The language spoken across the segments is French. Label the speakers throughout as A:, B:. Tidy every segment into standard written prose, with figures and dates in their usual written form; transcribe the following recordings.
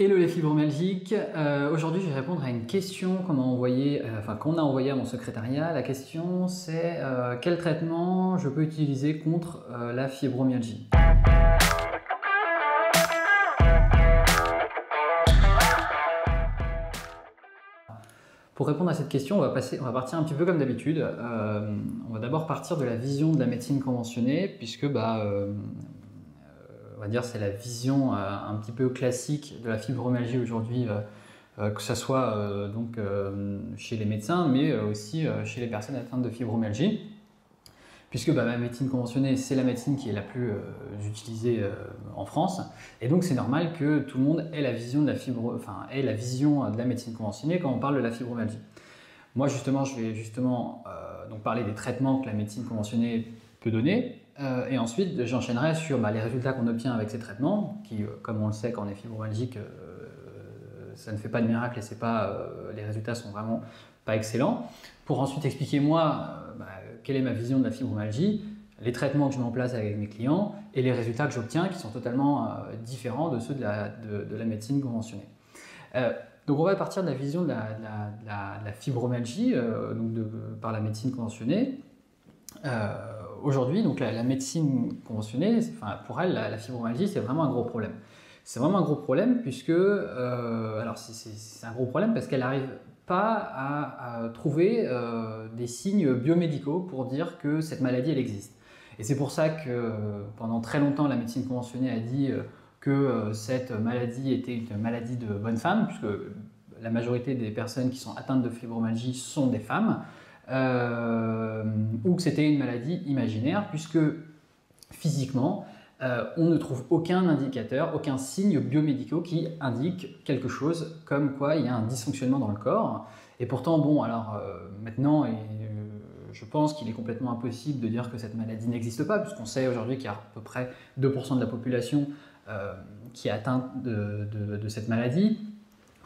A: Hello les fibromyalgiques, aujourd'hui je vais répondre à une question qu'on a envoyée à mon secrétariat. La question c'est quel traitement je peux utiliser contre la fibromyalgie. Pour répondre à cette question, on va partir un petit peu comme d'habitude. On va d'abord partir de la vision de la médecine conventionnée, puisque on va dire c'est la vision un petit peu classique de la fibromyalgie aujourd'hui, que ce soit chez les médecins, mais aussi chez les personnes atteintes de fibromyalgie. Puisque la médecine conventionnée, c'est la médecine qui est la plus utilisée en France. Et donc c'est normal que tout le monde ait la vision de la médecine conventionnée quand on parle de la fibromyalgie. Moi justement, je vais donc parler des traitements que la médecine conventionnée peut donner. Et ensuite, j'enchaînerai sur les résultats qu'on obtient avec ces traitements, qui, comme on le sait, quand on est fibromyalgique, ça ne fait pas de miracle et les résultats sont vraiment pas excellents. Pour ensuite expliquer moi quelle est ma vision de la fibromyalgie, les traitements que je mets en place avec mes clients et les résultats que j'obtiens qui sont totalement différents de ceux de la médecine conventionnée. Donc on va partir de la vision de la fibromyalgie par la médecine conventionnée. Aujourd'hui, donc la médecine conventionnée, pour elle, la fibromyalgie, c'est vraiment un gros problème. C'est vraiment un gros problème puisque, alors c'est un gros problème parce qu'elle n'arrive pas à trouver des signes biomédicaux pour dire que cette maladie, elle existe. Et c'est pour ça que pendant très longtemps, la médecine conventionnée a dit que cette maladie était une maladie de bonne femme, puisque la majorité des personnes qui sont atteintes de fibromyalgie sont des femmes. Ou que c'était une maladie imaginaire, puisque physiquement, on ne trouve aucun indicateur, aucun signe biomédicaux qui indique quelque chose comme quoi il y a un dysfonctionnement dans le corps. Et pourtant, maintenant, je pense qu'il est complètement impossible de dire que cette maladie n'existe pas, puisqu'on sait aujourd'hui qu'il y a à peu près 2% de la population qui est atteinte de cette maladie.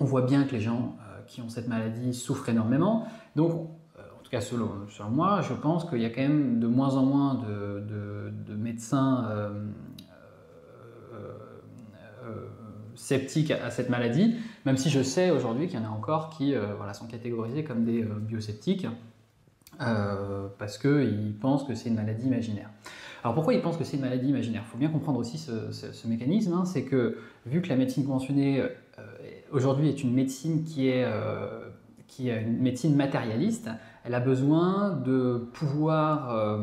A: On voit bien que les gens qui ont cette maladie souffrent énormément. Donc, en tout cas, selon moi, je pense qu'il y a quand même de moins en moins de médecins sceptiques à cette maladie, même si je sais aujourd'hui qu'il y en a encore qui sont catégorisés comme des biosceptiques parce qu'ils pensent que c'est une maladie imaginaire. Alors pourquoi ils pensent que c'est une maladie imaginaire? Il faut bien comprendre aussi ce mécanisme, hein, c'est que vu que la médecine conventionnée aujourd'hui est une médecine qui est une médecine matérialiste, elle a besoin de pouvoir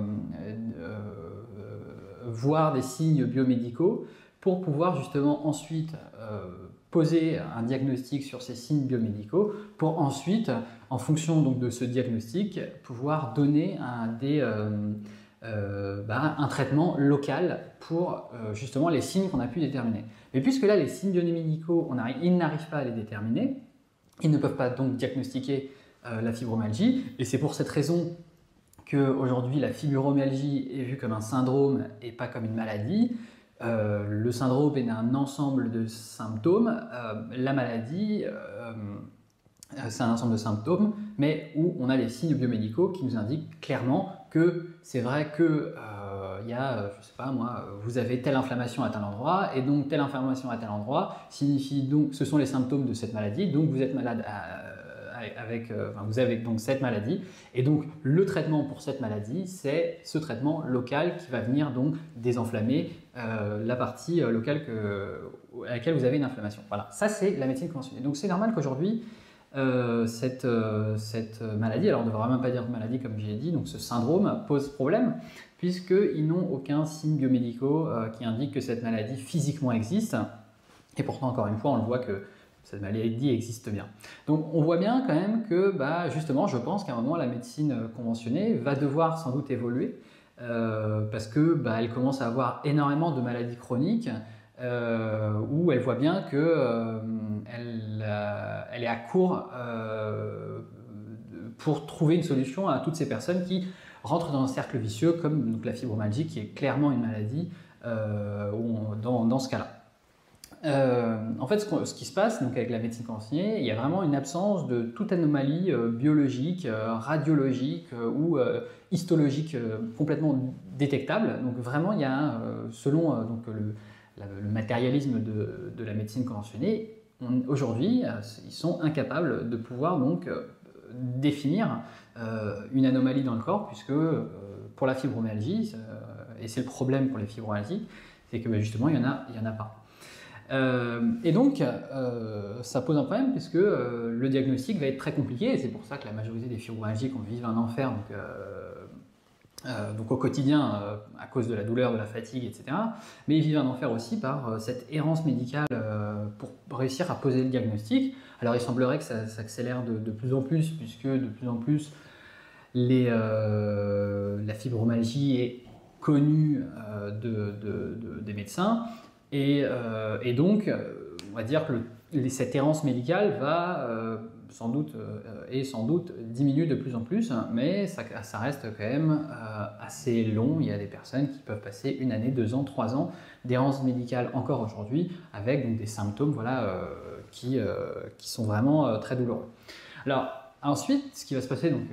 A: voir des signes biomédicaux pour pouvoir justement ensuite poser un diagnostic sur ces signes biomédicaux pour ensuite, en fonction donc de ce diagnostic, pouvoir donner un traitement local pour justement les signes qu'on a pu déterminer. Mais puisque là, les signes biomédicaux, ils n'arrivent pas à les déterminer, ils ne peuvent pas donc diagnostiquer la fibromyalgie, et c'est pour cette raison qu'aujourd'hui la fibromyalgie est vue comme un syndrome et pas comme une maladie. Le syndrome est un ensemble de symptômes, la maladie c'est un ensemble de symptômes, mais où on a les signes biomédicaux qui nous indiquent clairement que c'est vrai que je sais pas moi, vous avez telle inflammation à tel endroit, et donc telle inflammation à tel endroit signifie donc ce sont les symptômes de cette maladie, donc vous êtes malade vous avez donc cette maladie, et donc le traitement pour cette maladie, c'est ce traitement local qui va venir donc désenflammer la partie locale à laquelle vous avez une inflammation. Voilà, ça c'est la médecine conventionnée. Donc c'est normal qu'aujourd'hui cette maladie, alors on ne devrait même pas dire maladie comme j'ai dit, donc ce syndrome pose problème puisqu'ils n'ont aucun signe biomédicaux qui indique que cette maladie physiquement existe, et pourtant encore une fois on le voit que cette maladie existe bien. Donc on voit bien quand même que justement je pense qu'à un moment la médecine conventionnée va devoir sans doute évoluer parce que elle commence à avoir énormément de maladies chroniques où elle voit bien que elle est à court pour trouver une solution à toutes ces personnes qui rentrent dans un cercle vicieux comme donc, la fibromyalgie qui est clairement une maladie dans ce cas-là. En fait, ce qui se passe donc, avec la médecine conventionnée, il y a vraiment une absence de toute anomalie biologique, radiologique ou histologique complètement détectable. Donc vraiment, il y a, selon le matérialisme de la médecine conventionnée, aujourd'hui, ils sont incapables de pouvoir donc définir une anomalie dans le corps, puisque pour la fibromyalgie, et c'est le problème pour les fibromyalgies, c'est que justement il y en a pas. Et donc, ça pose un problème puisque le diagnostic va être très compliqué, et c'est pour ça que la majorité des fibromyalgiques vivent un enfer donc au quotidien à cause de la douleur, de la fatigue, etc. Mais ils vivent un enfer aussi par cette errance médicale pour réussir à poser le diagnostic. Alors il semblerait que ça s'accélère de plus en plus, puisque de plus en plus la fibromyalgie est connue des médecins. Et donc, on va dire que cette errance médicale va sans doute diminuer de plus en plus, mais ça reste quand même assez long. Il y a des personnes qui peuvent passer 1 année, 2 ans, 3 ans d'errance médicale encore aujourd'hui, avec donc, des symptômes qui sont vraiment très douloureux. Alors, ensuite, ce qui va se passer, donc,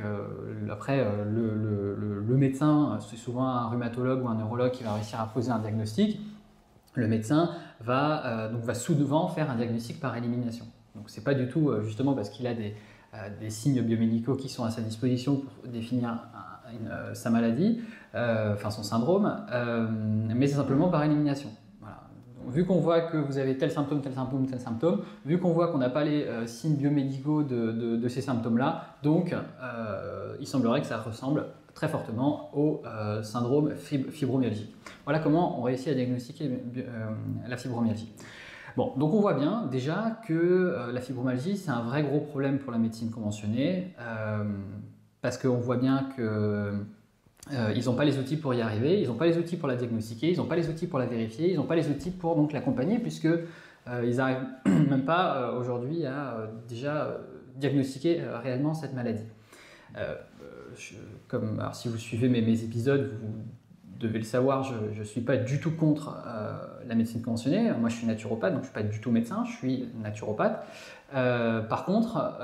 A: après le médecin, c'est souvent un rhumatologue ou un neurologue qui va réussir à poser un diagnostic. Le médecin va souvent faire un diagnostic par élimination. Donc c'est pas du tout justement parce qu'il a des signes biomédicaux qui sont à sa disposition pour définir sa maladie, enfin son syndrome, mais c'est simplement par élimination. Voilà. Donc, vu qu'on voit que vous avez tel symptôme, tel symptôme, tel symptôme, vu qu'on voit qu'on n'a pas les signes biomédicaux de ces symptômes-là, donc il semblerait que ça ressemble très fortement au syndrome fibromyalgique. Voilà comment on réussit à diagnostiquer la fibromyalgie. Bon, donc on voit bien déjà que la fibromyalgie, c'est un vrai gros problème pour la médecine conventionnée, parce qu'on voit bien qu'ils n'ont pas les outils pour y arriver, ils n'ont pas les outils pour la diagnostiquer, ils n'ont pas les outils pour la vérifier, ils n'ont pas les outils pour donc l'accompagner, puisque ils n'arrivent même pas aujourd'hui à déjà diagnostiquer réellement cette maladie. Alors si vous suivez mes épisodes, vous devez le savoir, je ne suis pas du tout contre la médecine conventionnée. Moi, je suis naturopathe, donc je ne suis pas du tout médecin, je suis naturopathe. Par contre,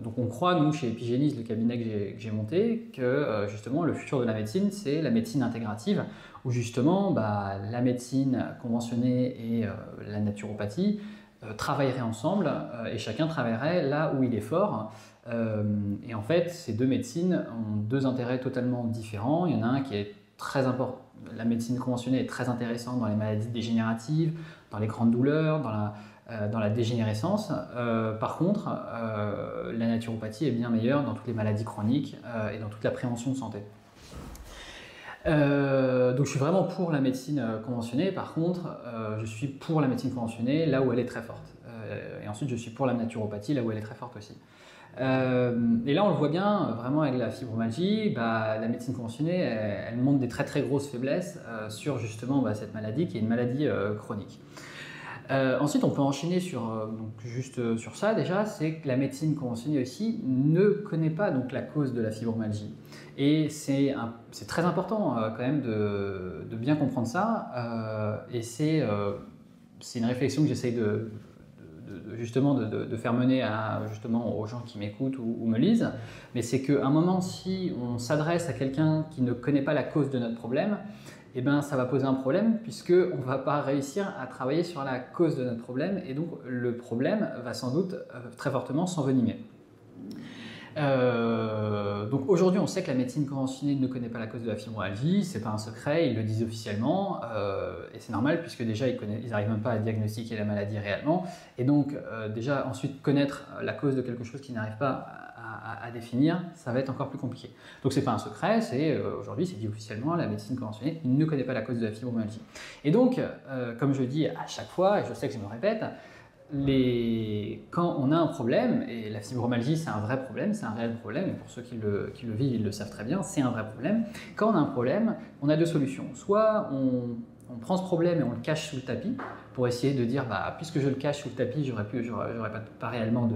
A: donc on croit, nous, chez Epigénis, le cabinet que j'ai monté, que justement, le futur de la médecine, c'est la médecine intégrative, où justement, la médecine conventionnée et la naturopathie travailleraient ensemble, et chacun travaillerait là où il est fort. Et en fait, ces deux médecines ont deux intérêts totalement différents. Il y en a un qui est très important. La médecine conventionnée est très intéressante dans les maladies dégénératives, dans les grandes douleurs, dans la dégénérescence. Par contre, la naturopathie est bien meilleure dans toutes les maladies chroniques et dans toute la prévention de santé. Donc je suis vraiment pour la médecine conventionnée. Par contre, je suis pour la médecine conventionnée là où elle est très forte. Et ensuite, je suis pour la naturopathie là où elle est très forte aussi. Et là, on le voit bien, vraiment avec la fibromyalgie, la médecine conventionnée, elle montre des très très grosses faiblesses sur justement cette maladie qui est une maladie chronique. Ensuite, on peut enchaîner juste sur ça déjà, c'est que la médecine conventionnée aussi ne connaît pas donc la cause de la fibromyalgie. Et c'est très important quand même de bien comprendre ça. Et c'est une réflexion que j'essaye justement de faire mener justement aux gens qui m'écoutent ou me lisent, mais c'est qu'à un moment, si on s'adresse à quelqu'un qui ne connaît pas la cause de notre problème, eh ben, ça va poser un problème puisqu'on ne va pas réussir à travailler sur la cause de notre problème, et donc le problème va sans doute très fortement s'envenimer. Donc aujourd'hui, on sait que la médecine conventionnée ne connaît pas la cause de la fibromyalgie, c'est pas un secret, ils le disent officiellement, et c'est normal puisque déjà ils n'arrivent même pas à diagnostiquer la maladie réellement, et donc déjà ensuite connaître la cause de quelque chose qu'ils n'arrivent pas à définir, ça va être encore plus compliqué. Donc c'est pas un secret, aujourd'hui c'est dit officiellement, la médecine conventionnée ne connaît pas la cause de la fibromyalgie. Et donc, comme je dis à chaque fois, et je sais que je me répète, quand on a un problème, et la fibromyalgie c'est un vrai problème, c'est un réel problème, et pour ceux qui le vivent, ils le savent très bien, c'est un vrai problème. Quand on a un problème, on a deux solutions. Soit on prend ce problème et on le cache sous le tapis, pour essayer de dire, puisque je le cache sous le tapis, j'aurais pas réellement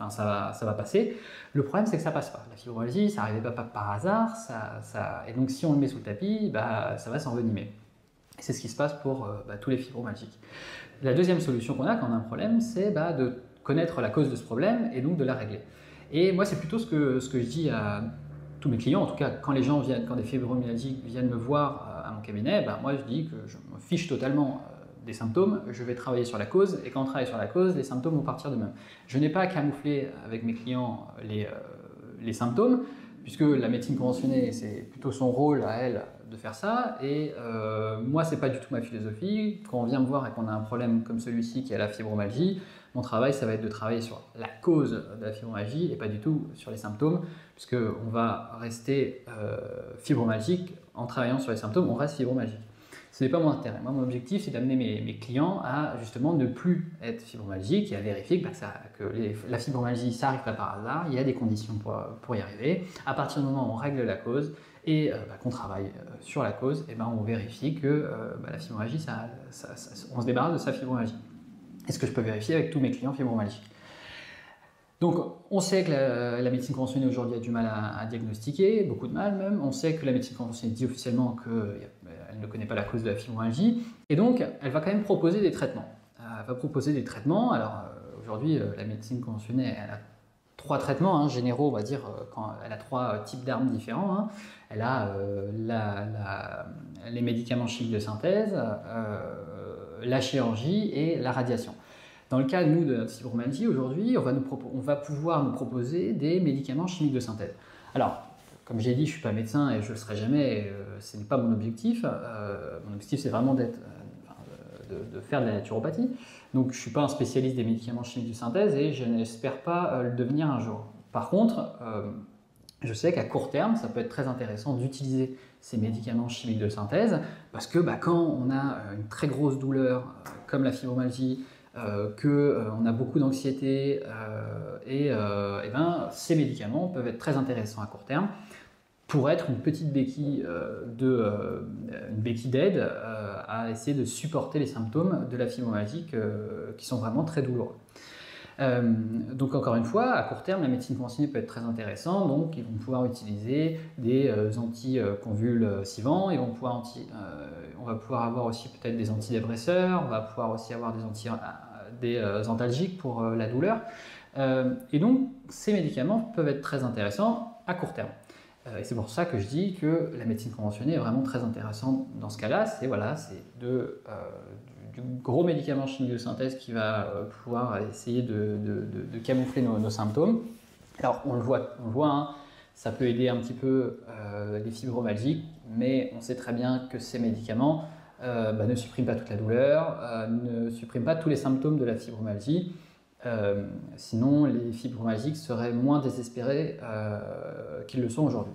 A: ça va passer. Le problème c'est que ça passe pas. La fibromyalgie, ça n'arrivait pas par hasard, et donc si on le met sous le tapis, ça va s'envenimer. C'est ce qui se passe pour tous les fibromyalgiques. La deuxième solution qu'on a quand on a un problème, c'est de connaître la cause de ce problème et donc de la régler. Et moi, c'est plutôt ce que je dis à tous mes clients, en tout cas quand des fibromyalgiques viennent me voir à mon cabinet, moi je dis que je me fiche totalement des symptômes, je vais travailler sur la cause, et quand on travaille sur la cause, les symptômes vont partir d'eux-mêmes. Je n'ai pas à camoufler avec mes clients les symptômes, puisque la médecine conventionnée, c'est plutôt son rôle à elle de faire ça, et moi, c'est pas du tout ma philosophie. Quand on vient me voir et qu'on a un problème comme celui-ci qui est la fibromyalgie, mon travail, ça va être de travailler sur la cause de la fibromyalgie et pas du tout sur les symptômes, puisqu'on va rester fibromyalgique en travaillant sur les symptômes, on reste fibromyalgique. Ce n'est pas mon intérêt. Moi, mon objectif, c'est d'amener mes clients à justement ne plus être fibromyalgiques et à vérifier que la fibromyalgie, ça n'arrive pas par hasard, il y a des conditions pour y arriver. À partir du moment où on règle la cause et qu'on travaille sur la cause, et on vérifie que la fibromyalgie, on se débarrasse de sa fibromyalgie. Et ce que je peux vérifier avec tous mes clients fibromyalgiques. Donc, on sait que la médecine conventionnée aujourd'hui a du mal à diagnostiquer, beaucoup de mal même. On sait que la médecine conventionnée dit officiellement qu'elle ne connaît pas la cause de la fibromyalgie. Et donc, elle va quand même proposer des traitements. Elle va proposer des traitements. Alors, aujourd'hui, la médecine conventionnée, elle a 3 traitements généraux, on va dire, elle a 3 types d'armes différents. Elle a les médicaments chimiques de synthèse, la chirurgie et la radiation. Dans le cas, nous, de notre fibromyalgie, aujourd'hui, on va pouvoir nous proposer des médicaments chimiques de synthèse. Alors, comme j'ai dit, je ne suis pas médecin et je ne le serai jamais, ce n'est pas mon objectif. Mon objectif, c'est vraiment de faire de la naturopathie. Donc, je ne suis pas un spécialiste des médicaments chimiques de synthèse et je n'espère pas le devenir un jour. Par contre, je sais qu'à court terme, ça peut être très intéressant d'utiliser ces médicaments chimiques de synthèse parce que quand on a une très grosse douleur comme la fibromyalgie, qu'on a beaucoup d'anxiété ces médicaments peuvent être très intéressants à court terme pour être une petite béquille d'aide à essayer de supporter les symptômes de la fibromyalgie qui sont vraiment très douloureux. Donc encore une fois, à court terme, la médecine conventionnée peut être très intéressante, donc ils vont pouvoir utiliser des anticonvulsivants, on va pouvoir avoir aussi peut-être des antidépresseurs, on va pouvoir aussi avoir des antalgiques pour la douleur. Et donc ces médicaments peuvent être très intéressants à court terme. Et c'est pour ça que je dis que la médecine conventionnée est vraiment très intéressante dans ce cas-là. C'est du gros médicament chimique de synthèse qui va pouvoir essayer de camoufler nos symptômes. Alors on le voit, ça peut aider un petit peu les fibromyalgiques, mais on sait très bien que ces médicaments ne suppriment pas toute la douleur, ne suppriment pas tous les symptômes de la fibromyalgie. Sinon, les fibromyalgiques seraient moins désespérés qu'ils le sont aujourd'hui.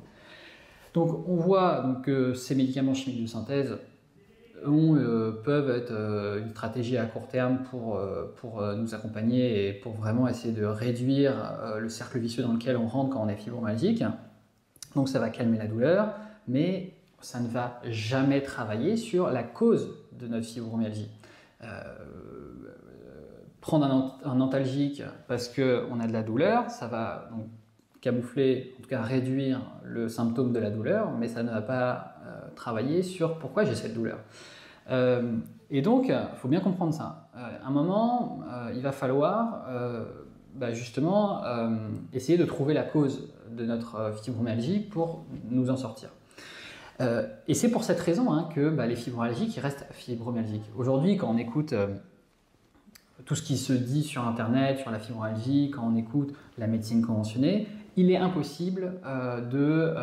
A: Donc, on voit que ces médicaments chimiques de synthèse peuvent être une stratégie à court terme pour nous accompagner et pour vraiment essayer de réduire le cercle vicieux dans lequel on rentre quand on est fibromyalgique. Donc, ça va calmer la douleur, mais ça ne va jamais travailler sur la cause de notre fibromyalgie. Prendre un antalgique parce qu'on a de la douleur, ça va donc camoufler, en tout cas réduire le symptôme de la douleur, mais ça ne va pas travailler sur pourquoi j'ai cette douleur. Et donc, il faut bien comprendre ça. À un moment, il va falloir justement essayer de trouver la cause de notre fibromyalgie pour nous en sortir. Et c'est pour cette raison que les fibromyalgiques restent fibromyalgiques. Aujourd'hui, quand on écoute tout ce qui se dit sur Internet, sur la fibromyalgie, quand on écoute la médecine conventionnée, il est impossible de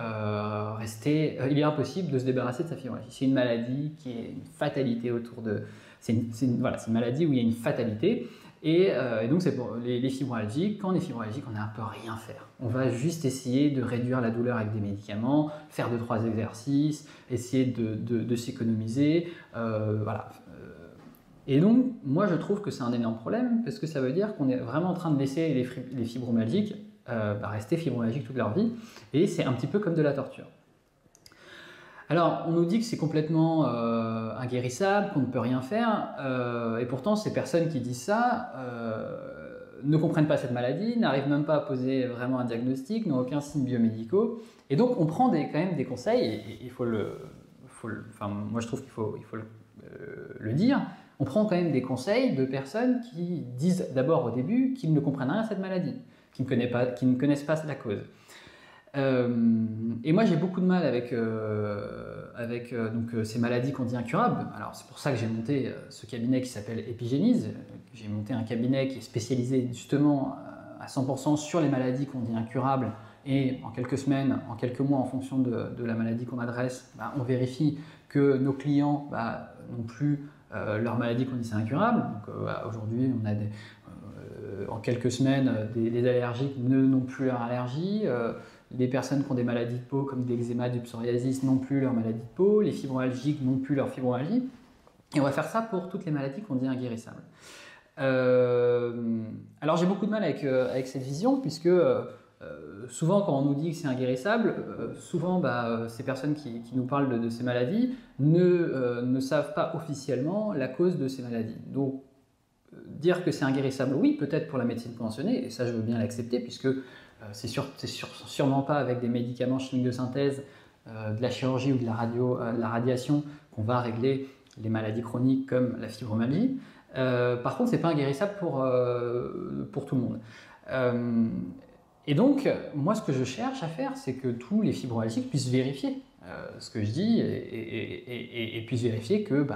A: se débarrasser de sa fibromyalgie. C'est une maladie qui est une fatalité autour de... C'est une maladie où il y a une fatalité. Et donc, c'est pour les fibromyalgiques. Quand on est fibromyalgique, on n'a un peu rien faire. On va juste essayer de réduire la douleur avec des médicaments, faire 2-3 exercices, essayer de s'économiser. Voilà. Et donc, moi, je trouve que c'est un énorme problème parce que ça veut dire qu'on est vraiment en train de laisser les fibromyalgiques rester fibromyalgiques toute leur vie. Et c'est un petit peu comme de la torture. Alors, on nous dit que c'est complètement inguérissable, qu'on ne peut rien faire, et pourtant ces personnes qui disent ça ne comprennent pas cette maladie, n'arrivent même pas à poser vraiment un diagnostic, n'ont aucun signe biomédicaux, et donc on prend quand même des conseils, et il faut moi je trouve qu'il faut le dire, on prend quand même des conseils de personnes qui disent d'abord au début qu'ils ne comprennent rien à cette maladie, qui ne connaissent pas la cause. Et moi, j'ai beaucoup de mal avec, ces maladies qu'on dit incurables. Alors, c'est pour ça que j'ai monté ce cabinet qui s'appelle Epigénise. J'ai monté un cabinet qui est spécialisé justement à 100% sur les maladies qu'on dit incurables. Et en quelques semaines, en quelques mois, en fonction de la maladie qu'on adresse, on vérifie que nos clients n'ont plus leur maladie qu'on dit c'est incurable. Donc aujourd'hui, on a en quelques semaines, les allergiques n'ont plus leur allergie. Les personnes qui ont des maladies de peau comme de l'eczéma, du psoriasis n'ont plus leur maladie de peau, les fibromyalgiques n'ont plus leur fibromyalgie. Et on va faire ça pour toutes les maladies qu'on dit inguérissables. Alors j'ai beaucoup de mal avec cette vision puisque souvent quand on nous dit que c'est inguérissable, souvent ces personnes qui nous parlent de ces maladies ne savent pas officiellement la cause de ces maladies. Donc dire que c'est inguérissable, oui, peut-être pour la médecine conventionnée, et ça je veux bien l'accepter puisque c'est sûrement pas avec des médicaments chimiques de synthèse, de la chirurgie ou de la radiation qu'on va régler les maladies chroniques comme la fibromyalgie. Par contre, c'est pas inguérissable pour tout le monde. Et donc, moi, ce que je cherche à faire, c'est que tous les fibromyalgiques puissent vérifier ce que je dis et puissent vérifier que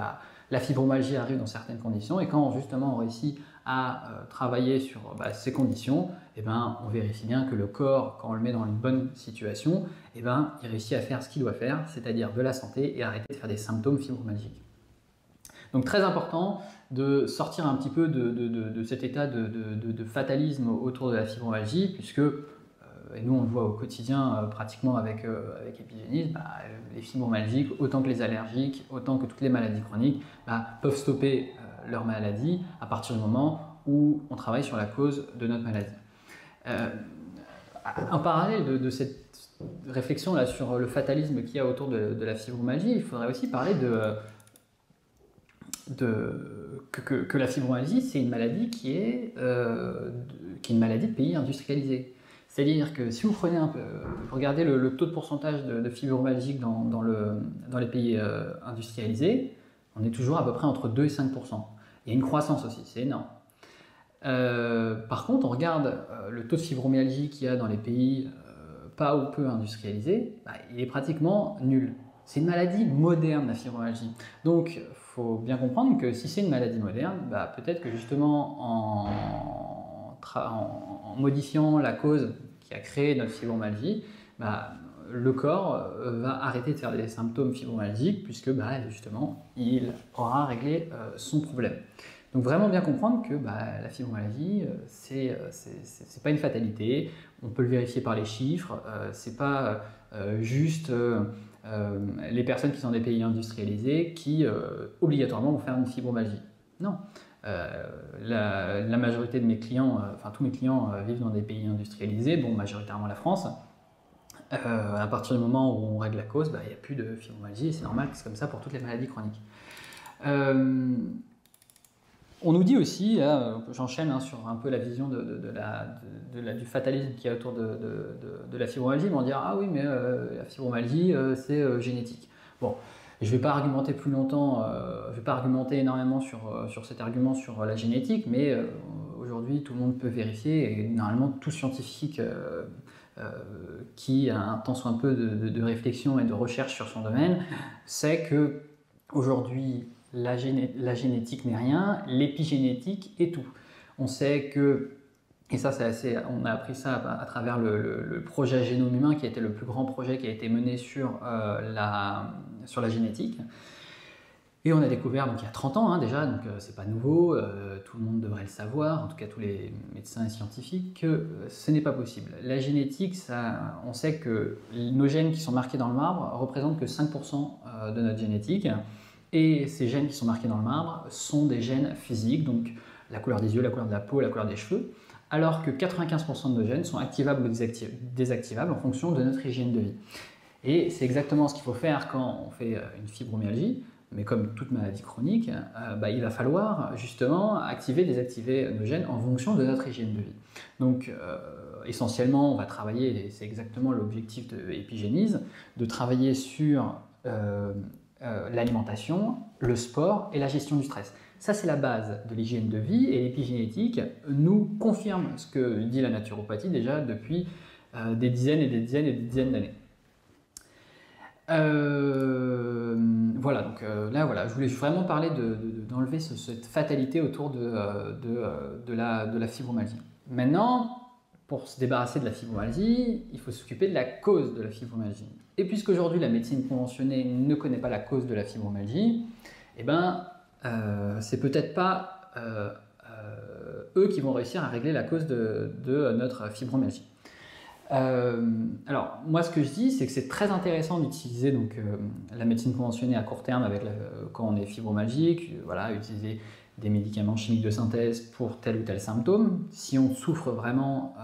A: la fibromyalgie arrive dans certaines conditions et quand justement on réussit à travailler sur ces conditions, on vérifie bien que le corps, quand on le met dans une bonne situation, il réussit à faire ce qu'il doit faire, c'est-à-dire de la santé et arrêter de faire des symptômes fibromyalgiques. Donc très important de sortir un petit peu de cet état de fatalisme autour de la fibromyalgie, puisque, et nous on le voit au quotidien pratiquement avec Epigénise, les fibromyalgiques, autant que les allergiques, autant que toutes les maladies chroniques, peuvent stopper leur maladie à partir du moment où on travaille sur la cause de notre maladie. En parallèle de cette réflexion là, sur le fatalisme qu'il y a autour de la fibromyalgie, il faudrait aussi parler que la fibromyalgie, c'est une maladie qui est une maladie de pays industrialisés. C'est-à-dire que si vous prenez vous regardez le taux de pourcentage de fibromyalgiques dans les pays industrialisés, on est toujours à peu près entre 2 et 5%. Il y a une croissance aussi, c'est énorme. Par contre, on regarde le taux de fibromyalgie qu'il y a dans les pays pas ou peu industrialisés, il est pratiquement nul. C'est une maladie moderne, la fibromyalgie. Donc, il faut bien comprendre que si c'est une maladie moderne, peut-être que justement en modifiant la cause qui a créé notre fibromyalgie, le corps va arrêter de faire des symptômes fibromyalgiques puisque justement, il aura réglé son problème. Donc vraiment bien comprendre que la fibromyalgie, c'est pas une fatalité, on peut le vérifier par les chiffres, c'est pas juste les personnes qui sont des pays industrialisés qui obligatoirement vont faire une fibromyalgie. Non. La majorité de mes clients, tous mes clients vivent dans des pays industrialisés, majoritairement la France. À partir du moment où on règle la cause, il n'y a plus de fibromyalgie, c'est normal, c'est comme ça pour toutes les maladies chroniques. On nous dit aussi, j'enchaîne sur un peu la vision du fatalisme qu'il y a autour de la fibromyalgie, mais on dit ah oui mais la fibromyalgie c'est génétique. Bon, je ne vais pas argumenter plus longtemps, je ne vais pas argumenter énormément sur cet argument sur la génétique, mais aujourd'hui tout le monde peut vérifier et normalement tout scientifique qui a un temps soit un peu de réflexion et de recherche sur son domaine sait que aujourd'hui la génétique n'est rien, l'épigénétique est tout. On sait que, et ça c'est assez, on a appris ça à travers le projet Génome Humain qui a été le plus grand projet qui a été mené sur la génétique. Et on a découvert donc il y a 30 ans déjà, donc c'est pas nouveau, tout le monde devrait le savoir, en tout cas tous les médecins et scientifiques, que ce n'est pas possible. La génétique, on sait que nos gènes qui sont marqués dans le marbre représentent que 5% de notre génétique. Et ces gènes qui sont marqués dans le marbre sont des gènes physiques, donc la couleur des yeux, la couleur de la peau, la couleur des cheveux, alors que 95% de nos gènes sont activables ou désactivables en fonction de notre hygiène de vie. Et c'est exactement ce qu'il faut faire quand on fait une fibromyalgie, mais comme toute maladie chronique, il va falloir justement activer, désactiver nos gènes en fonction de notre hygiène de vie. Donc essentiellement, on va travailler, et c'est exactement l'objectif de Epigénise, de travailler sur l'alimentation, le sport et la gestion du stress. Ça, c'est la base de l'hygiène de vie et l'épigénétique nous confirme ce que dit la naturopathie déjà depuis des dizaines et des dizaines et des dizaines d'années. Voilà, donc là, voilà, je voulais vraiment parler d'enlever cette fatalité autour de la fibromyalgie. Maintenant, pour se débarrasser de la fibromyalgie, il faut s'occuper de la cause de la fibromyalgie. Et puisqu'aujourd'hui la médecine conventionnée ne connaît pas la cause de la fibromyalgie, eh ben, c'est peut-être pas eux qui vont réussir à régler la cause de notre fibromyalgie. Alors, moi, ce que je dis, c'est que c'est très intéressant d'utiliser la médecine conventionnée à court terme quand on est fibromyalgique, voilà, utiliser des médicaments chimiques de synthèse pour tel ou tel symptôme. Si on souffre vraiment,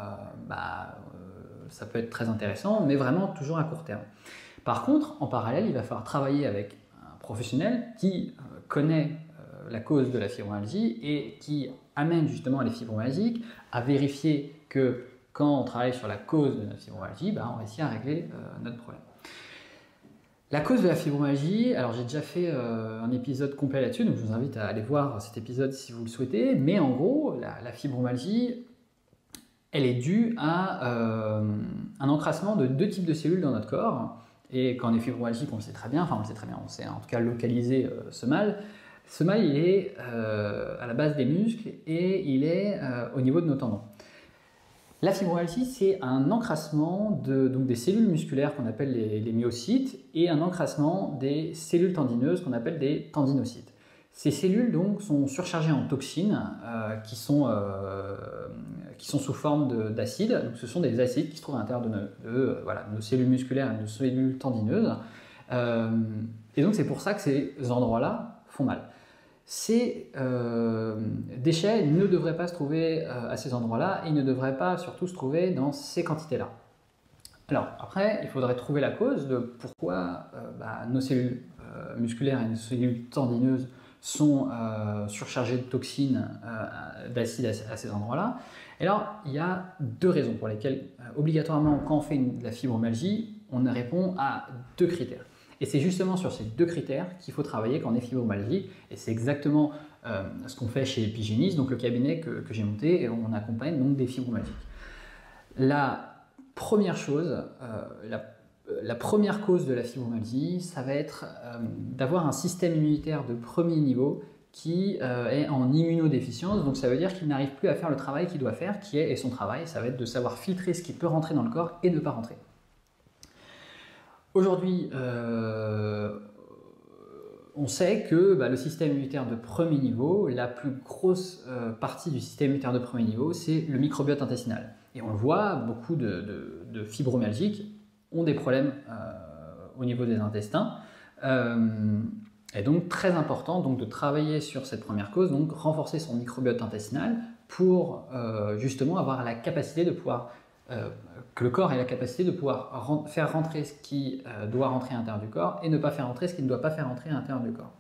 A: ça peut être très intéressant, mais vraiment toujours à court terme. Par contre, en parallèle, il va falloir travailler avec un professionnel qui connaît la cause de la fibromyalgie et qui amène justement les fibromyalgiques à vérifier que quand on travaille sur la cause de notre fibromyalgie, on réussit à régler notre problème. La cause de la fibromyalgie, alors j'ai déjà fait un épisode complet là-dessus, donc je vous invite à aller voir cet épisode si vous le souhaitez, mais en gros, la fibromyalgie, elle est due à un encrassement de 2 types de cellules dans notre corps, et quand on est fibromyalgique, on le sait très bien, on sait en tout cas localiser ce mal. Ce mal, il est à la base des muscles et il est au niveau de nos tendons. La fibromyalgie, c'est un encrassement donc des cellules musculaires qu'on appelle les myocytes et un encrassement des cellules tendineuses qu'on appelle des tendinocytes. Ces cellules donc sont surchargées en toxines qui sont sous forme d'acides. Donc, ce sont des acides qui se trouvent à l'intérieur de nos cellules musculaires et de nos cellules tendineuses. Et donc c'est pour ça que ces endroits-là font mal. Ces déchets ne devraient pas se trouver à ces endroits-là et ils ne devraient pas surtout se trouver dans ces quantités-là. Alors après, il faudrait trouver la cause de pourquoi nos cellules musculaires et nos cellules tendineuses sont surchargées de toxines, d'acides à ces endroits-là. Et alors, il y a 2 raisons pour lesquelles, obligatoirement, quand on fait de la fibromyalgie, on répond à 2 critères. Et c'est justement sur ces 2 critères qu'il faut travailler quand on est fibromyalgique. Et c'est exactement ce qu'on fait chez Epigénis, donc le cabinet que j'ai monté, et on accompagne donc des fibromyalgiques. La première chose, la première cause de la fibromyalgie, ça va être d'avoir un système immunitaire de premier niveau qui est en immunodéficience. Donc ça veut dire qu'il n'arrive plus à faire le travail qu'il doit faire, et son travail, ça va être de savoir filtrer ce qui peut rentrer dans le corps et ne pas rentrer. Aujourd'hui, on sait que le système immunitaire de premier niveau, la plus grosse partie du système immunitaire de premier niveau, c'est le microbiote intestinal. Et on le voit, beaucoup de fibromyalgiques ont des problèmes au niveau des intestins. Et donc très important de travailler sur cette première cause, donc renforcer son microbiote intestinal pour justement avoir la capacité de pouvoir que le corps ait la capacité de pouvoir faire rentrer ce qui doit rentrer à l'intérieur du corps et ne pas faire rentrer ce qui ne doit pas faire rentrer à l'intérieur du corps.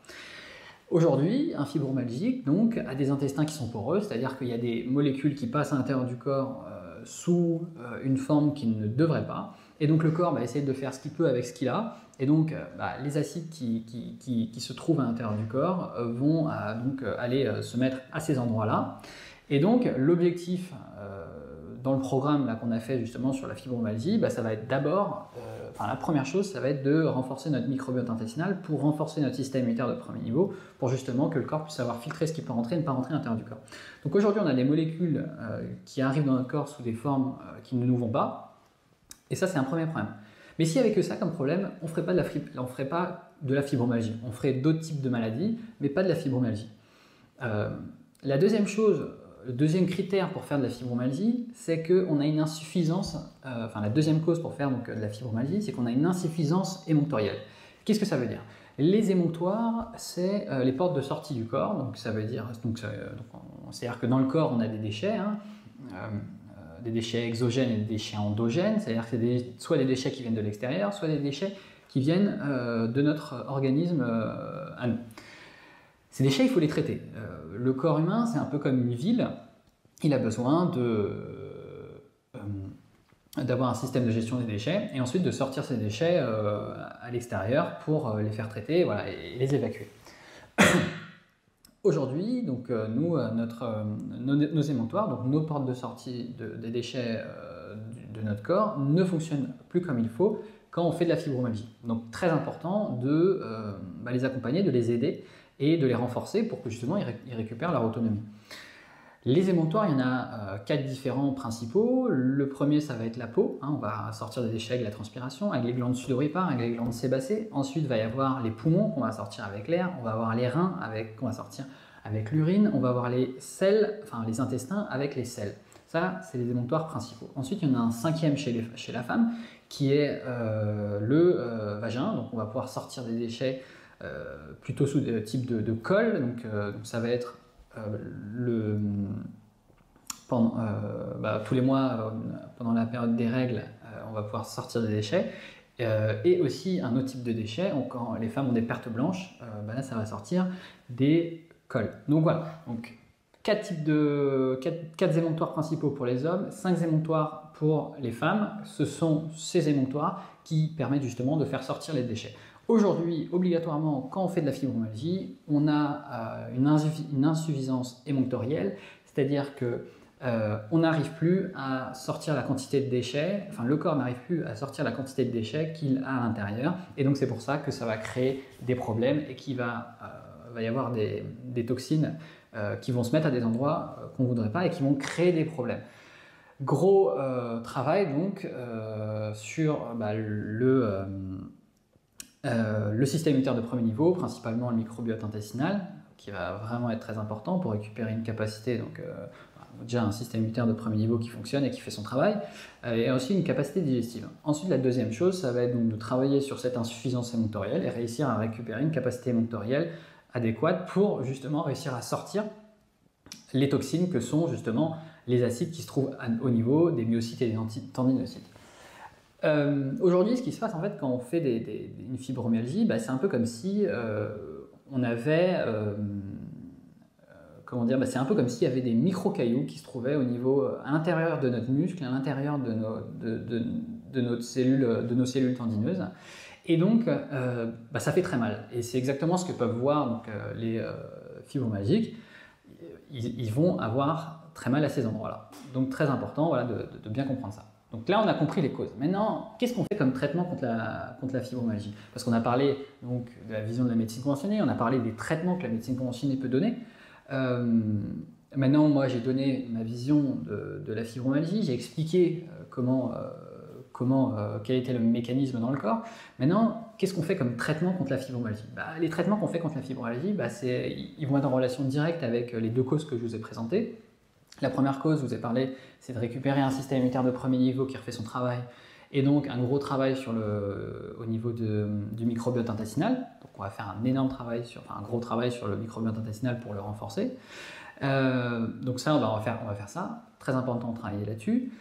A: Aujourd'hui, un fibromyalgique donc, a des intestins qui sont poreux, c'est-à-dire qu'il y a des molécules qui passent à l'intérieur du corps sous une forme qu'il ne devrait pas. Et donc le corps va essayer de faire ce qu'il peut avec ce qu'il a. Et donc les acides qui se trouvent à l'intérieur du corps vont donc aller se mettre à ces endroits-là. Et donc l'objectif dans le programme qu'on a fait justement sur la fibromyalgie, ça va être d'abord, la première chose, ça va être de renforcer notre microbiote intestinal pour renforcer notre système immunitaire de premier niveau, pour justement que le corps puisse savoir filtrer ce qui peut rentrer et ne pas rentrer à l'intérieur du corps. Donc aujourd'hui, on a des molécules qui arrivent dans notre corps sous des formes qui ne nous vont pas, et ça c'est un premier problème. Mais s'il n'y avait que ça comme problème, on ne ferait pas de la fibromyalgie. On ferait d'autres types de maladies, mais pas de la fibromyalgie. La deuxième chose, le deuxième critère pour faire de la fibromyalgie, c'est qu'on a une insuffisance, la deuxième cause pour faire de la fibromyalgie, c'est qu'on a une insuffisance émonctorielle. Qu'est-ce que ça veut dire? Les émonctoires, c'est les portes de sortie du corps, donc ça veut dire, c'est-à-dire que dans le corps, on a des déchets, des déchets exogènes et des déchets endogènes, c'est-à-dire que c'est soit des déchets qui viennent de l'extérieur, soit des déchets qui viennent de notre organisme à nous. Ces déchets, il faut les traiter. Le corps humain, c'est un peu comme une ville. Il a besoin d'avoir un système de gestion des déchets et ensuite de sortir ces déchets à l'extérieur pour les faire traiter et les évacuer. Aujourd'hui, donc, nos émonctoires, donc nos portes de sortie des déchets de notre corps ne fonctionnent plus comme il faut quand on fait de la fibromyalgie. Donc très important de les accompagner, de les aider et de les renforcer pour que justement ils récupèrent leur autonomie. Les émonctoires, il y en a 4 différents principaux. Le premier, ça va être la peau. On va sortir des déchets avec la transpiration, avec les glandes sudoripares, avec les glandes sébacées. Ensuite, il va y avoir les poumons qu'on va sortir avec l'air. On va avoir les reins qu'on va sortir avec l'urine. On va avoir les selles, enfin les intestins avec les selles. Ça, c'est les émonctoires principaux. Ensuite, il y en a un 5e chez la femme qui est le vagin. Donc, on va pouvoir sortir des déchets plutôt sous type de colle. Donc, ça va être tous les mois, pendant la période des règles, on va pouvoir sortir des déchets. Et aussi un autre type de déchets, quand les femmes ont des pertes blanches, là ça va sortir des cols. Donc voilà, donc 4 émonctoires principaux pour les hommes, 5 émonctoires pour les femmes. Ce sont ces émonctoires qui permettent justement de faire sortir les déchets. Aujourd'hui, obligatoirement, quand on fait de la fibromyalgie, on a une insuffisance émonctorielle, c'est-à-dire que on n'arrive plus à sortir la quantité de déchets, enfin le corps n'arrive plus à sortir la quantité de déchets qu'il a à l'intérieur, et donc c'est pour ça que ça va créer des problèmes et qu'il va y avoir des toxines qui vont se mettre à des endroits qu'on ne voudrait pas et qui vont créer des problèmes. Gros travail donc sur le système immunitaire de premier niveau, principalement le microbiote intestinal, qui va vraiment être très important pour récupérer une capacité, donc déjà un système immunitaire de premier niveau qui fonctionne et qui fait son travail, et aussi une capacité digestive. Ensuite, la deuxième chose, ça va être donc de travailler sur cette insuffisance émonctorielle et réussir à récupérer une capacité émonctorielle adéquate pour justement réussir à sortir les toxines que sont justement les acides qui se trouvent au niveau des myocytes et des tendinocytes. Aujourd'hui, ce qui se passe en fait quand on fait une fibromyalgie, c'est un peu comme si on avait, c'est un peu comme s'il y avait des micro-cailloux qui se trouvaient au niveau, à l'intérieur de notre muscle, à l'intérieur de nos cellules tendineuses. Et donc, ça fait très mal. Et c'est exactement ce que peuvent voir donc, les fibromyalgiques. Ils vont avoir très mal à ces endroits-là. Donc, très important de bien comprendre ça. Donc là, on a compris les causes. Maintenant, qu'est-ce qu'on fait comme traitement contre la fibromyalgie? Parce qu'on a parlé donc, de la vision de la médecine conventionnée, on a parlé des traitements que la médecine conventionnée peut donner. Maintenant, moi, j'ai donné ma vision de la fibromyalgie, j'ai expliqué quel était le mécanisme dans le corps. Maintenant, qu'est-ce qu'on fait comme traitement contre la fibromyalgie? Les traitements qu'on fait contre la fibromyalgie, ils vont être en relation directe avec les 2 causes que je vous ai présentées. La première cause, je vous ai parlé, c'est de récupérer un système immunitaire de premier niveau qui refait son travail, et donc un gros travail au niveau du microbiote intestinal. Donc on va faire un gros travail sur le microbiote intestinal pour le renforcer. Donc ça, on va faire ça. Très important de travailler là-dessus.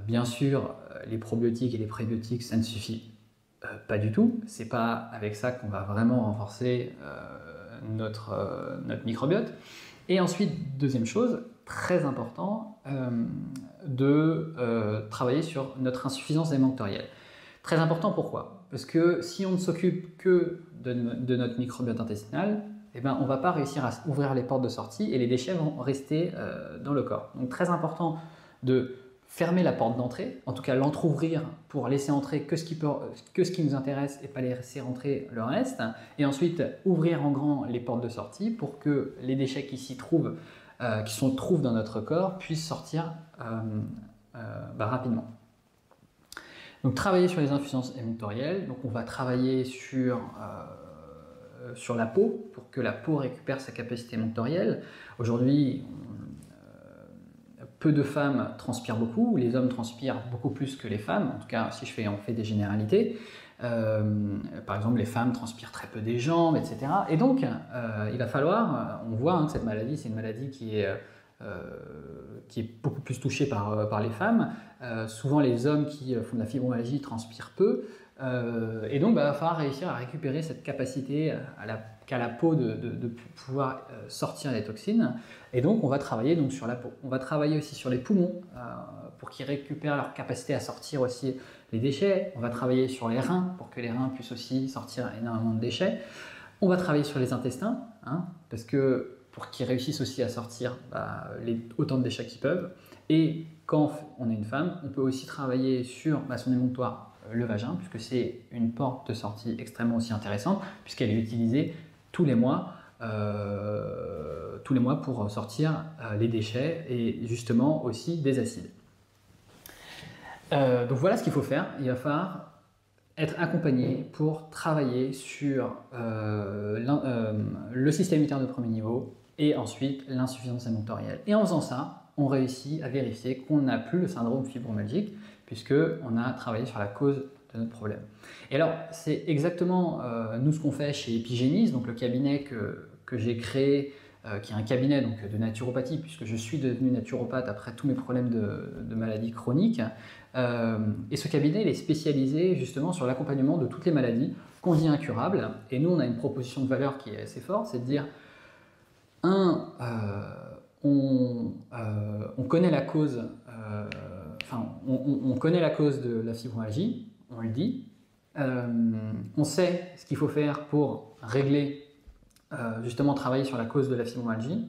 A: Bien sûr, les probiotiques et les prébiotiques, ça ne suffit pas du tout. C'est pas avec ça qu'on va vraiment renforcer notre microbiote. Et ensuite, deuxième chose, très important, de travailler sur notre insuffisance émonctorielle. Très important, pourquoi? Parce que si on ne s'occupe que de notre microbiote intestinal, on ne va pas réussir à ouvrir les portes de sortie et les déchets vont rester dans le corps. Donc très important de fermer la porte d'entrée, en tout cas l'entrouvrir pour laisser entrer que ce qui nous intéresse et pas laisser rentrer le reste, et ensuite ouvrir en grand les portes de sortie pour que les déchets qui s'y trouvent, qui se trouvent dans notre corps, puissent sortir rapidement. Donc travailler sur les insuffisances émonctorielles, donc on va travailler sur la peau pour que la peau récupère sa capacité émonctorielle. Aujourd'hui, peu de femmes transpirent beaucoup, les hommes transpirent beaucoup plus que les femmes, en tout cas si on fait des généralités. Par exemple, les femmes transpirent très peu des jambes, etc. Et donc, il va falloir, on voit que cette maladie, c'est une maladie qui est beaucoup plus touchée par les femmes. Souvent, les hommes qui font de la fibromyalgie transpirent peu. Et donc, il va falloir réussir à récupérer cette capacité qu'a la peau de pouvoir sortir les toxines. Et donc, on va travailler donc, sur la peau. On va travailler aussi sur les poumons pour qu'ils récupèrent leur capacité à sortir aussi les déchets. On va travailler sur les reins pour que les reins puissent aussi sortir énormément de déchets. On va travailler sur les intestins, parce que pour qu'ils réussissent aussi à sortir autant de déchets qu'ils peuvent. Et quand on est une femme, on peut aussi travailler sur son émonctoire, le vagin, puisque c'est une porte de sortie extrêmement aussi intéressante, puisqu'elle est utilisée tous les mois pour sortir les déchets et justement aussi des acides. Donc voilà ce qu'il faut faire. Il va falloir être accompagné pour travailler sur le système immunitaire de premier niveau et ensuite l'insuffisance émonctorielle. Et en faisant ça, on réussit à vérifier qu'on n'a plus le syndrome fibromyalgique puisqu'on a travaillé sur la cause de notre problème. Et alors, c'est exactement nous ce qu'on fait chez Epigénis, donc le cabinet que j'ai créé, qui est un cabinet donc, de naturopathie, puisque je suis devenu naturopathe après tous mes problèmes de maladies chroniques. Et ce cabinet il est spécialisé justement sur l'accompagnement de toutes les maladies qu'on dit incurables. Et nous, on a une proposition de valeur qui est assez forte, c'est de dire, on connaît la cause, on connaît la cause de la fibromyalgie, on le dit. On sait ce qu'il faut faire pour régler, justement travailler sur la cause de la fibromyalgie.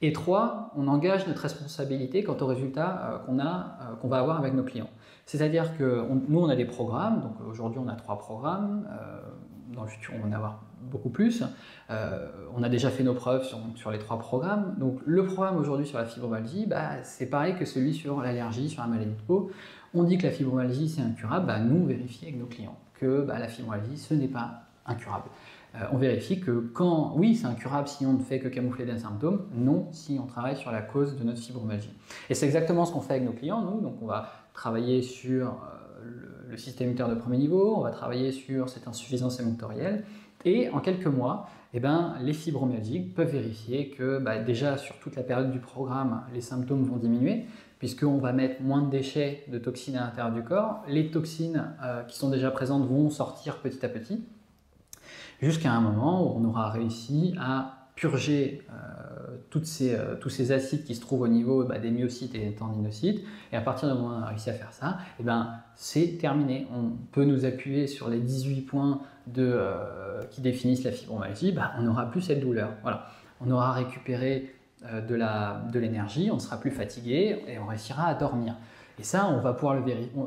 A: Et 3, on engage notre responsabilité quant aux résultats qu'on va avoir avec nos clients. C'est-à-dire que nous, on a des programmes, donc aujourd'hui on a 3 programmes, dans le futur on va en avoir beaucoup plus. On a déjà fait nos preuves sur les 3 programmes. Donc le programme aujourd'hui sur la fibromyalgie, c'est pareil que celui sur l'allergie, sur la maladie de peau. On dit que la fibromyalgie c'est incurable, nous on vérifie avec nos clients que la fibromyalgie ce n'est pas incurable. On vérifie que oui, c'est incurable si on ne fait que camoufler des symptômes, non si on travaille sur la cause de notre fibromyalgie. Et c'est exactement ce qu'on fait avec nos clients, nous. Donc on va travailler sur le système immunitaire de premier niveau, on va travailler sur cette insuffisance émonctorielle, et en quelques mois, les fibromyalgiques peuvent vérifier que déjà sur toute la période du programme, les symptômes vont diminuer, puisqu'on va mettre moins de déchets de toxines à l'intérieur du corps. Les toxines qui sont déjà présentes vont sortir petit à petit, jusqu'à un moment où on aura réussi à purger tous ces acides qui se trouvent au niveau des myocytes et des tendinocytes. Et à partir du moment où on a réussi à faire ça, c'est terminé. On peut nous appuyer sur les 18 points qui définissent la fibromyalgie. On n'aura plus cette douleur. Voilà. On aura récupéré de l'énergie, on ne sera plus fatigué et on réussira à dormir. Et ça, on va pouvoir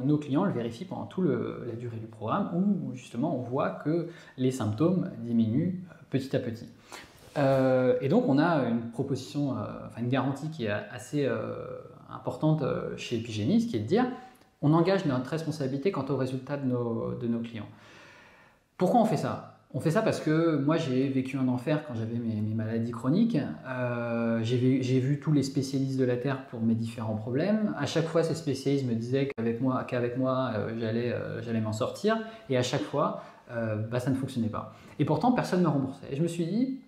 A: nos clients le vérifient pendant toute la durée du programme où justement on voit que les symptômes diminuent petit à petit. Et donc on a une proposition, une garantie qui est assez importante chez Epigénis, qui est de dire on engage notre responsabilité quant aux résultats de nos clients. Pourquoi on fait ça ? On fait ça parce que moi j'ai vécu un enfer quand j'avais mes maladies chroniques. J'ai vu tous les spécialistes de la Terre pour mes différents problèmes. À chaque fois, ces spécialistes me disaient qu'avec moi j'allais m'en sortir. Et à chaque fois, ça ne fonctionnait pas. Et pourtant, personne ne me remboursait. Et je me suis dit,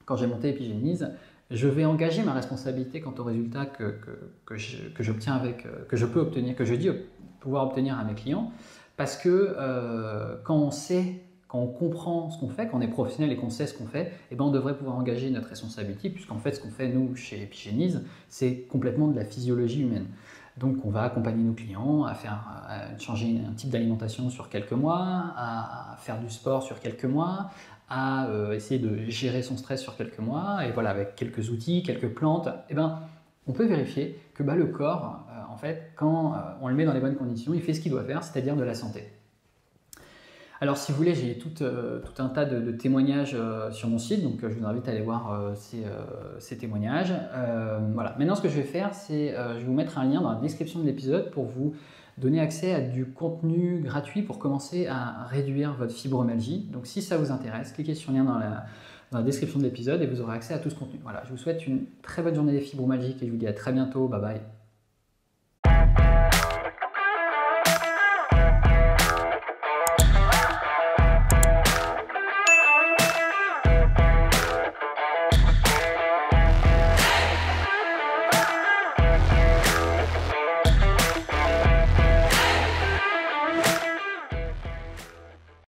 A: quand j'ai monté Epigénis, je vais engager ma responsabilité quant aux résultats que je peux obtenir, que je dis pouvoir obtenir à mes clients. Parce que quand on comprend ce qu'on fait, quand on est professionnel et qu'on sait ce qu'on fait, on devrait pouvoir engager notre responsabilité, puisqu'en fait, ce qu'on fait, nous, chez Epigénis, c'est complètement de la physiologie humaine. Donc, on va accompagner nos clients à changer un type d'alimentation sur quelques mois, à faire du sport sur quelques mois, à essayer de gérer son stress sur quelques mois, et voilà, avec quelques outils, quelques plantes, on peut vérifier que le corps, en fait, quand on le met dans les bonnes conditions, il fait ce qu'il doit faire, c'est-à-dire de la santé. Alors si vous voulez, j'ai tout un tas de témoignages sur mon site, donc je vous invite à aller voir ces témoignages. Voilà. Maintenant, ce que je vais faire, c'est je vais vous mettre un lien dans la description de l'épisode pour vous donner accès à du contenu gratuit pour commencer à réduire votre fibromyalgie. Donc si ça vous intéresse, cliquez sur le lien dans la description de l'épisode et vous aurez accès à tout ce contenu. Voilà, je vous souhaite une très bonne journée des fibromyalgiques et je vous dis à très bientôt. Bye bye.